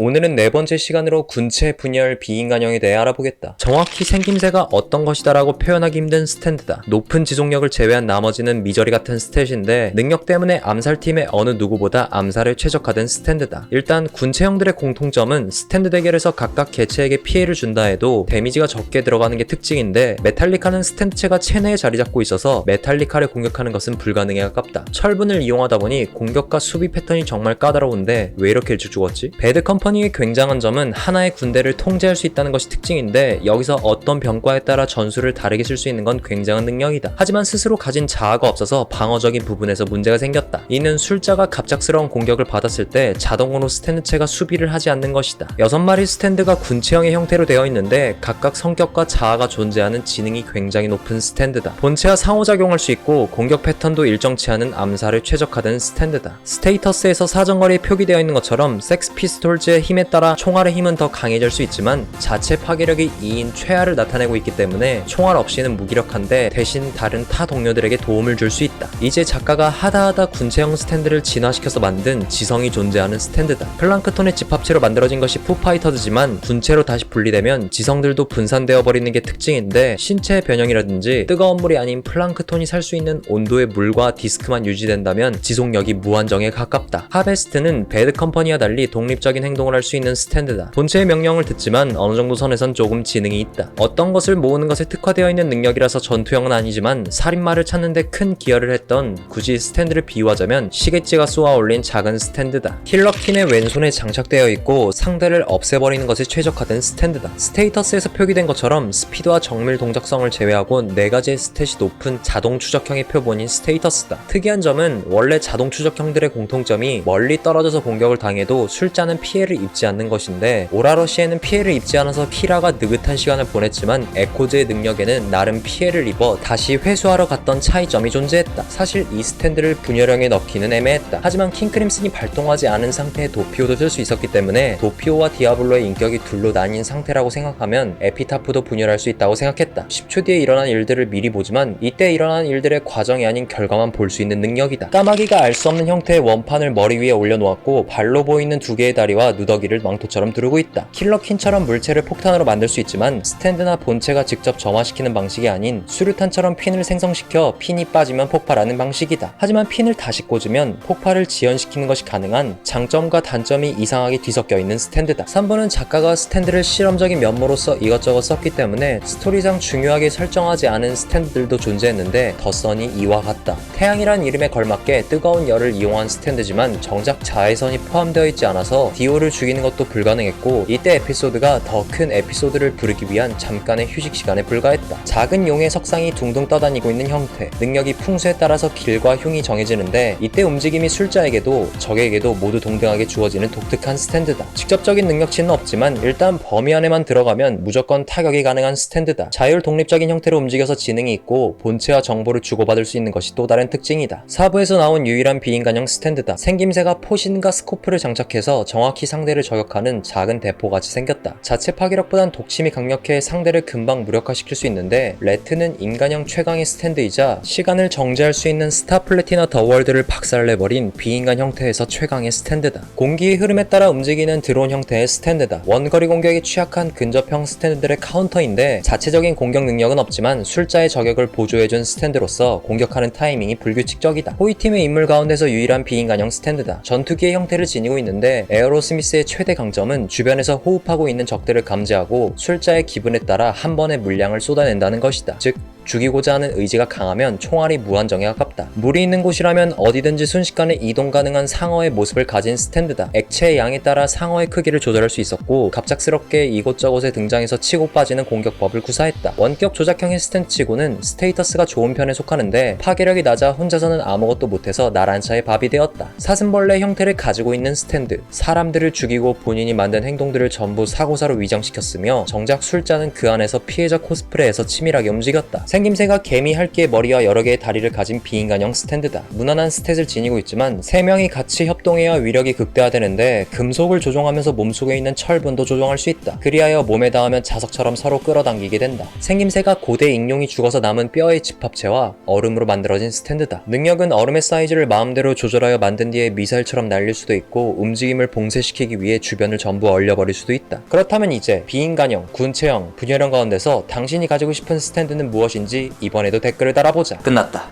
오늘은 네 번째 시간으로 군체 분열 비인간형에 대해 알아보겠다. 정확히 생김새가 어떤 것이다라고 표현하기 힘든 스탠드다. 높은 지속력을 제외한 나머지는 미저리 같은 스탯인데 능력 때문에 암살팀의 어느 누구보다 암살에 최적화된 스탠드다. 일단 군체형들의 공통점은 스탠드 대결에서 각각 개체에게 피해를 준다 해도 데미지가 적게 들어가는 게 특징인데 메탈리카는 스탠드체가 체내에 자리 잡고 있어서 메탈리카를 공격하는 것은 불가능에 가깝다. 철분을 이용하다 보니 공격과 수비 패턴이 정말 까다로운데 왜 이렇게 일찍 죽었지? 배드 컴퍼니의 굉장한 점은 하나의 군대를 통제할 수 있다는 것이 특징인데 여기서 어떤 병과에 따라 전술을 다르게 쓸 수 있는 건 굉장한 능력이다. 하지만 스스로 가진 자아가 없어서 방어적인 부분에서 문제가 생겼다. 이는 술자가 갑작스러운 공격을 받았을 때 자동으로 스탠드체가 수비를 하지 않는 것이다. 6마리 스탠드가 군체형의 형태로 되어 있는데 각각 성격과 자아가 존재하는 지능이 굉장히 높은 스탠드다. 본체와 상호작용할 수 있고 공격 패턴도 일정치 않은 암살에 최적화된 스탠드다. 스테이터스에서 사정거리에 표기되어 있는 것처럼 섹스 피스톨즈의 힘에 따라 총알의 힘은 더 강해질 수 있지만 자체 파괴력이 2인 최하를 나타내고 있기 때문에 총알 없이는 무기력한데 대신 다른 타 동료들에게 도움을 줄 수 있다. 이제 작가가 하다하다 군체형 스탠드를 진화시켜서 만든 지성이 존재하는 스탠드다. 플랑크톤의 집합체로 만들어진 것이 푸파이터즈지만 군체로 다시 분리되면 지성들도 분산되어 버리는 게 특징인데 신체 변형이라든지 뜨거운 물이 아닌 플랑크톤이 살 수 있는 온도의 물과 디스크만 유지된다면 지속력이 무한정에 가깝다. 하베스트는 배드 컴퍼니와 달리 독립적인 행동을 할 수 있는 스탠드다. 본체의 명령을 듣지만 어느 정도 선에선 조금 지능이 있다. 어떤 것을 모으는 것에 특화되어 있는 능력이라서 전투형은 아니지만 살인마를 찾는 데 큰 기여를 했던, 굳이 스탠드를 비유하자면 시계찌가 쏘아 올린 작은 스탠드다. 킬러킨의 왼손에 장착되어 있고 상대를 없애버리는 것에 최적화된 스탠드다. 스테이터스에서 표기된 것처럼 스피드와 정밀 동작성을 제외하고 4가지의 스탯이 높은 자동 추적형의 표본인 스테이터스다. 특이한 점은 원래 자동 추적형들의 공통점이 멀리 떨어져서 공격을 당해도 술자는 피해를 입지 않는 것인데 오라러시에는 피해를 입지 않아서 키라가 느긋한 시간을 보냈지만 에코즈의 능력에는 나름 피해를 입어 다시 회수하러 갔던 차이점이 존재했다. 사실 이 스탠드를 분열형에 넣기는 애매했다. 하지만 킹크림슨이 발동하지 않은 상태의 도피오도 쓸 수 있었기 때문에 도피오와 디아블로의 인격이 둘로 나뉜 상태라고 생각하면 에피타프도 분열할 수 있다고 생각했다. 10초 뒤에 일어난 일들을 미리 보지만 이때 일어난 일들의 과정이 아닌 결과만 볼 수 있는 능력이다. 까마귀가 알 수 없는 형태의 원판을 머리 위에 올려놓았고 발로 보이는 2개의 다리와 누더기를 망토처럼 두르고 있다. 킬러킨처럼 물체를 폭탄으로 만들 수 있지만 스탠드나 본체가 직접 점화시키는 방식이 아닌 수류탄처럼 핀을 생성시켜 핀이 빠지면 폭발하는 방식이다. 하지만 핀을 다시 꽂으면 폭발을 지연시키는 것이 가능한 장점과 단점이 이상하게 뒤섞여 있는 스탠드다. 3부는 작가가 스탠드를 실험적인 면모로서 이것저것 썼기 때문에 스토리상 중요하게 설정하지 않은 스탠드들도 존재했는데 더 선이 이와 같다. 태양이란 이름에 걸맞게 뜨거운 열을 이용한 스탠드지만 정작 자외선이 포함되어 있지 않아서 디오를 죽이는 것도 불가능했고 이때 에피소드가 더 큰 에피소드를 부르기 위한 잠깐의 휴식 시간에 불과했다. 작은 용의 석상이 둥둥 떠다니고 있는 형태, 능력이 풍수에 따라서 길과 흉이 정해지는데 이때 움직임이 술자에게도 적에게도 모두 동등하게 주어지는 독특한 스탠드다. 직접적인 능력치는 없지만 일단 범위 안에만 들어가면 무조건 타격이 가능한 스탠드다. 자율 독립적인 형태로 움직여서 지능이 있고 본체와 정보를 주고받을 수 있는 것이 또 다른 특징이다. 4부에서 나온 유일한 비인간형 스탠드다. 생김새가 포신과 스코프를 장착해서 정확히 상대를 저격하는 작은 대포같이 생겼다. 자체 파괴력보단 독침이 강력해 상대를 금방 무력화시킬 수 있는데 레트는 인간형 최강의 스탠드이자 시간을 정지할 수 있는 스타 플래티나 더 월드를 박살내버린 비인간 형태에서 최강의 스탠드다. 공기의 흐름에 따라 움직이는 드론 형태의 스탠드다. 원거리 공격에 취약한 근접형 스탠드들의 카운터인데 자체적인 공격 능력은 없지만 술자의 저격을 보조해준 스탠드로서 공격하는 타이밍이 불규칙적이다. 호위팀의 인물 가운데서 유일한 비인간형 스탠드다. 전투기의 형태를 지니고 있는데 에어로스미스의 최대 강점은 주변에서 호흡하고 있는 적들을 감지하고 술자의 기분에 따라 한 번에 물량을 쏟아낸다는 것이다. 즉 죽이고자 하는 의지가 강하면 총알이 무한정에 가깝다. 물이 있는 곳이라면 어디든지 순식간에 이동 가능한 상어의 모습을 가진 스탠드다. 액체의 양에 따라 상어의 크기를 조절할 수 있었고 갑작스럽게 이곳저곳에 등장해서 치고 빠지는 공격법을 구사했다. 원격 조작형의 스탠드치고는 스테이터스가 좋은 편에 속하는데 파괴력이 낮아 혼자서는 아무것도 못해서 나란차의 밥이 되었다. 사슴벌레 형태를 가지고 있는 스탠드, 사람들을 죽이고 본인이 만든 행동들을 전부 사고사로 위장시켰으며 정작 술자는 그 안에서 피해자 코스프레에서 치밀하게 움직였다. 생김새가 개미 할 개의 머리와 여러 개의 다리를 가진 비인간형 스탠드다. 무난한 스탯을 지니고 있지만 3명이 같이 협동해야 위력이 극대화되는데 금속을 조종하면서 몸속에 있는 철분도 조종할 수 있다. 그리하여 몸에 닿으면 자석처럼 서로 끌어당기게 된다. 생김새가 고대 익룡이 죽어서 남은 뼈의 집합체와 얼음으로 만들어진 스탠드다. 능력은 얼음의 사이즈를 마음대로 조절하여 만든 뒤에 미사일처럼 날릴 수도 있고 움직임을 봉쇄시키기 위해 주변을 전부 얼려버릴 수도 있다. 그렇다면 이제 비인간형, 군체형, 분열형 가운데서 당신이 가지고 싶은 스탠드는 무엇인지 이번에도 댓글을 달아보자. 끝났다.